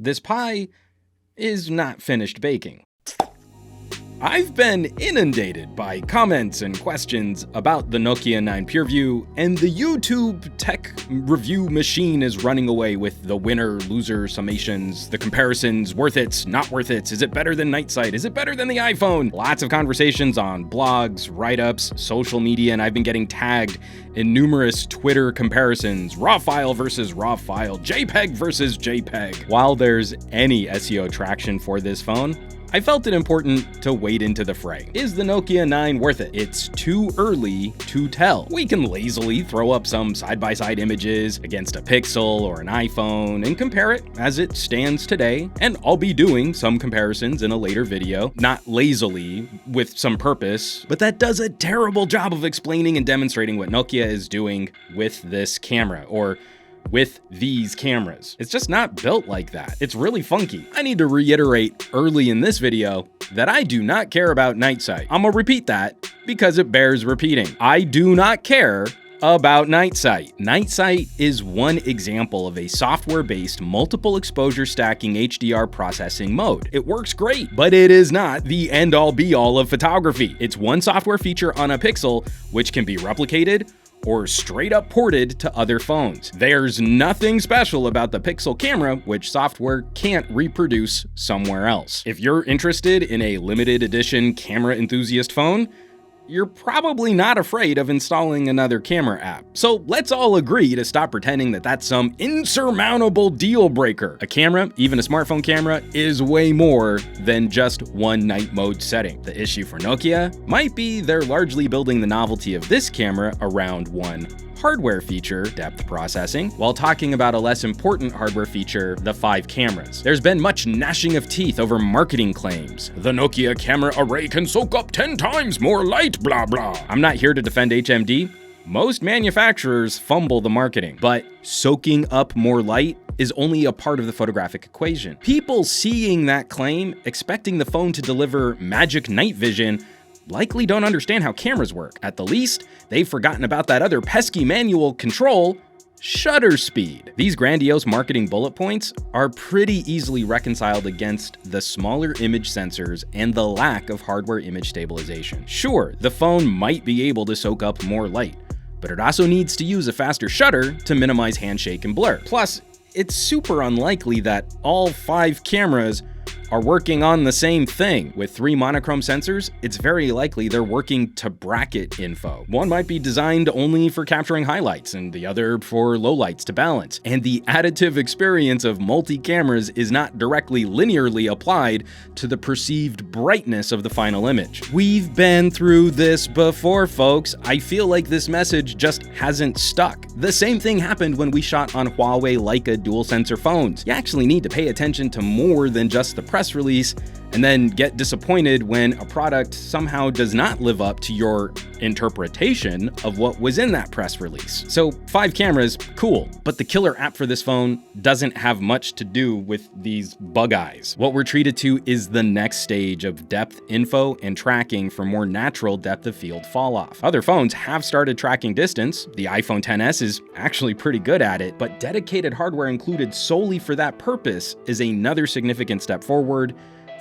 this pie is not finished baking. I've been inundated by comments and questions about the Nokia 9 PureView, and the YouTube tech review machine is running away with the winner-loser summations, the comparisons, worth it, not worth it, is it better than Night Sight, is it better than the iPhone? Lots of conversations on blogs, write-ups, social media, and I've been getting tagged in numerous Twitter comparisons, raw file versus raw file, JPEG versus JPEG. While there's any SEO traction for this phone, I felt it important to wade into the fray. Is the Nokia 9 worth it? It's too early to tell. We can lazily throw up some side-by-side images against a Pixel or an iPhone and compare it as it stands today, and I'll be doing some comparisons in a later video, not lazily, with some purpose, but that does a terrible job of explaining and demonstrating what Nokia is doing with this camera, or with these cameras. It's just not built like that. It's really funky. I need to reiterate early in this video that I do not care about Night Sight. I'm gonna repeat that because it bears repeating. I do not care about Night Sight. Night Sight is one example of a software-based multiple exposure stacking HDR processing mode. It works great, but it is not the end-all be-all of photography. It's one software feature on a Pixel which can be replicated or straight up ported to other phones. There's nothing special about the Pixel camera which software can't reproduce somewhere else. If you're interested in a limited edition camera enthusiast phone, you're probably not afraid of installing another camera app. So let's all agree to stop pretending that that's some insurmountable deal breaker. A camera, even a smartphone camera, is way more than just one night mode setting. The issue for Nokia might be they're largely building the novelty of this camera around one hardware feature, depth processing, while talking about a less important hardware feature, the 5 cameras. There's been much gnashing of teeth over marketing claims. The Nokia camera array can soak up 10 times more light, blah blah. I'm not here to defend HMD. Most manufacturers fumble the marketing, but soaking up more light is only a part of the photographic equation. People seeing that claim, expecting the phone to deliver magic night vision, likely don't understand how cameras work. At the least, they've forgotten about that other pesky manual control, shutter speed. These grandiose marketing bullet points are pretty easily reconciled against the smaller image sensors and the lack of hardware image stabilization. Sure, the phone might be able to soak up more light, but it also needs to use a faster shutter to minimize handshake and blur. Plus, it's super unlikely that all 5 cameras are working on the same thing. With 3 monochrome sensors, it's very likely they're working to bracket info. One might be designed only for capturing highlights and the other for lowlights to balance. And the additive experience of multi-cameras is not directly linearly applied to the perceived brightness of the final image. We've been through this before, folks. I feel like this message just hasn't stuck. The same thing happened when we shot on Huawei Leica dual sensor phones. You actually need to pay attention to more than just the press release and then get disappointed when a product somehow does not live up to your interpretation of what was in that press release. So 5 cameras, cool, but the killer app for this phone doesn't have much to do with these bug eyes. What we're treated to is the next stage of depth info and tracking for more natural depth of field fall off. Other phones have started tracking distance. The iPhone XS is actually pretty good at it, but dedicated hardware included solely for that purpose is another significant step forward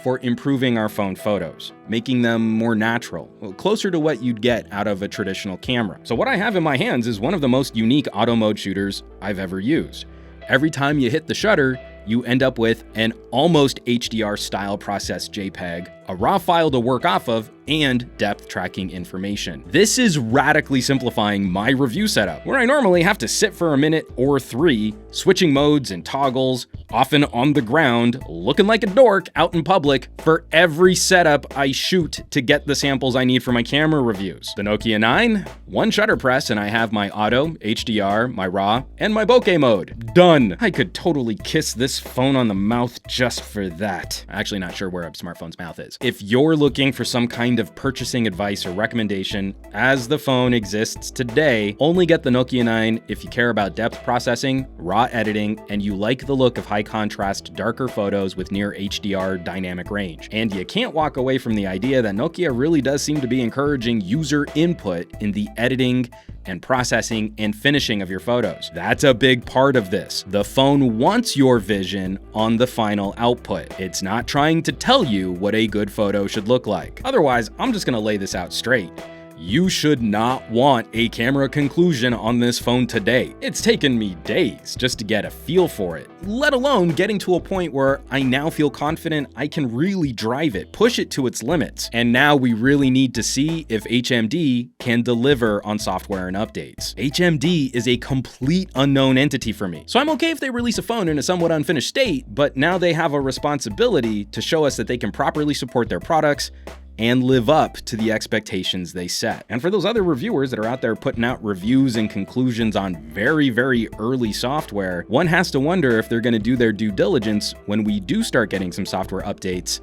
for improving our phone photos, making them more natural, closer to what you'd get out of a traditional camera. So what I have in my hands is one of the most unique auto mode shooters I've ever used. Every time you hit the shutter, you end up with an almost HDR style processed JPEG, a raw file to work off of, and depth tracking information. This is radically simplifying my review setup, where I normally have to sit for a minute or 3, switching modes and toggles, often on the ground, looking like a dork out in public for every setup I shoot to get the samples I need for my camera reviews. The Nokia 9, one shutter press and I have my auto, HDR, my raw, and my bokeh mode. Done. I could totally kiss this phone on the mouth just for that. I'm actually not sure where a smartphone's mouth is. If you're looking for some kind kind of purchasing advice or recommendation as the phone exists today. Only get the Nokia 9 if you care about depth processing, raw editing, and you like the look of high contrast, darker photos with near HDR dynamic range. And you can't walk away from the idea that Nokia really does seem to be encouraging user input in the editing and processing and finishing of your photos. That's a big part of this. The phone wants your vision on the final output. It's not trying to tell you what a good photo should look like. Otherwise, I'm just gonna lay this out straight. You should not want a camera conclusion on this phone today. It's taken me days just to get a feel for it, let alone getting to a point where I now feel confident I can really drive it, push it to its limits. And now we really need to see if HMD can deliver on software and updates. HMD is a complete unknown entity for me. So I'm okay if they release a phone in a somewhat unfinished state, but now they have a responsibility to show us that they can properly support their products and live up to the expectations they set. And for those other reviewers that are out there putting out reviews and conclusions on very, very early software, one has to wonder if they're going to do their due diligence when we do start getting some software updates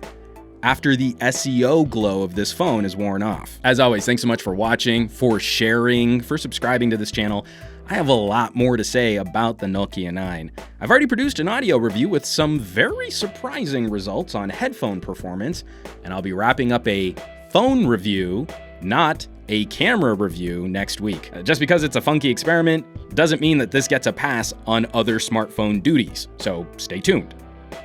after the SEO glow of this phone is worn off. As always, thanks so much for watching, for sharing, for subscribing to this channel. I have a lot more to say about the Nokia 9. I've already produced an audio review with some very surprising results on headphone performance, and I'll be wrapping up a phone review, not a camera review, next week. Just because it's a funky experiment doesn't mean that this gets a pass on other smartphone duties, so stay tuned.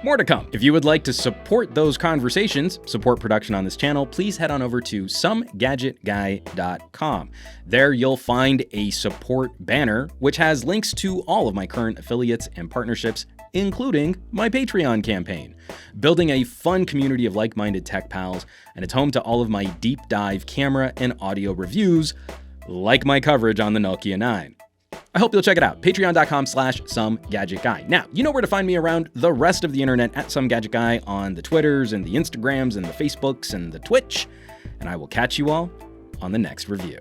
More to come. If you would like to support those conversations, support production on this channel, please head on over to SomeGadgetGuy.com. There you'll find a support banner, which has links to all of my current affiliates and partnerships, including my Patreon campaign, building a fun community of like-minded tech pals, and it's home to all of my deep dive camera and audio reviews, like my coverage on the Nokia 9. I hope you'll check it out, patreon.com/SomeGadgetGuy. Now, you know where to find me around the rest of the internet at SomeGadgetGuy on the Twitters and the Instagrams and the Facebooks and the Twitch, and I will catch you all on the next review.